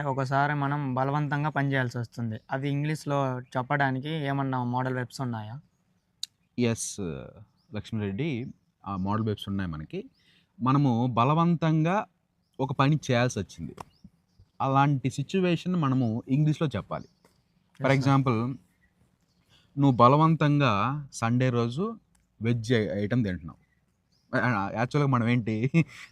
ఒకసారి మనం బలవంతంగా పని చేయాల్సొస్తుంది. అది ఇంగ్లీష్‌లో చెప్పడానికి ఏమన్నా మోడల్ వెర్బ్స్ ఉన్నాయా? యెస్. లక్ష్మిరెడ్డి, ఆ మోడల్ వెబ్స్ ఉన్నాయి మనకి. మనము బలవంతంగా ఒక పని చేయాల్సొచ్చింది. అలాంటి సిట్యుయేషన్ మనము ఇంగ్లీష్‌లో చెప్పాలి. For yes sir. ఎగ్జాంపుల్, నువ్వు బలవంతంగా సండే రోజు వెజ్ ఐటెమ్ తింటున్నావు. యాక్చువల్‌గా మనం ఏంటి,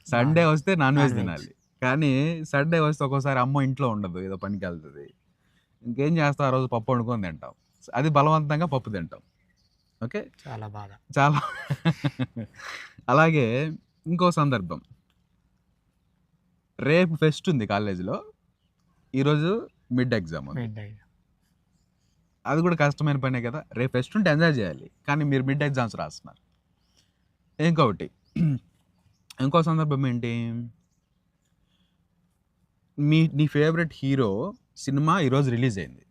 సండే నాన్ వస్తే నాన్ వెజ్ నాన్ వెజ్. తినాలి. కానీ సండే వస్తే ఒక్కోసారి అమ్మ ఇంట్లో ఉండదు. ఏదో పనికెళ్తది. ఇంకేం చేస్తావు ఆ రోజు పప్పు వండుకొని తింటాం. అది బలవంతంగా పప్పు తింటాం. ఓకే. చాలా బాధ. చాలా అలాగే ఇంకో సందర్భం. రేపు ఫెస్ట్ ఉంది కాలేజీలో. ఈరోజు మిడ్ ఎగ్జామ్ ఉంది. Mid night. అది కూడా కష్టమైన పనే కదా! రేపు ఫెస్ట్ ఉంటే ఎంజాయ్ చేయాలి. కానీ మీరు మిడ్ ఎగ్జామ్స్ రాస్తున్నారు. ఇంకొకటి, ఇంకో సందర్భం ఏంటి? నీ ఫేవరెట్ హీరో సినిమా ఈరోజు రిలీజ్ అయింది.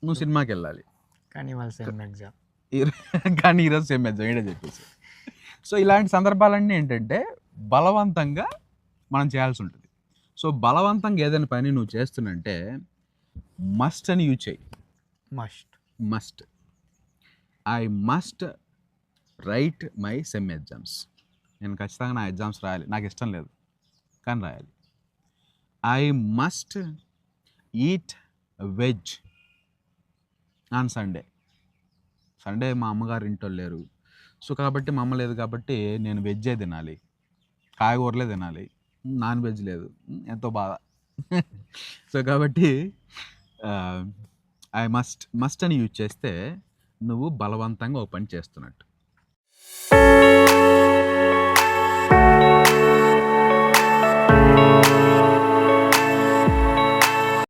నువ్వు సినిమాకెళ్ళాలి. కానీ ఇవాళ సేమ్ ఎగ్జామ్. కానీ ఈరోజు సేమ్ ఎగ్జామ్ ఈడే చెప్పేసావు. సో, ఇలాంటి సందర్భాలన్నీ ఏంటంటే బలవంతంగా మనం చేయాల్సి ఉంటుంది. సో, బలవంతంగా ఏదైనా పని నువ్వు చేస్తున్నంటే మస్ట్ అని యూజ్ చెయ్యి. Must. Must. I must right my sem exams. నేను ఖచ్చితంగా నా ఎగ్జామ్స్ రాయాలి. నాకు ఇష్టం లేదు. కానీ రాయాలి. I must eat veg on Sunday. Sunday మా అమ్మగారు ఇంట్లో లేరు. సో, కాబట్టి మా అమ్మ లేదు కాబట్టి నేను వెజ్జే తినాలి. కాయగూరలే తినాలి. నాన్ వెజ్ లేదు. ఎంతో బాధ. సో, కాబట్టి ఆహ్, ఐ మస్ట్ అని యూజ్ చేస్తే నువ్వు బలవంతంగా ఒక పని చేస్తున్నట్టు.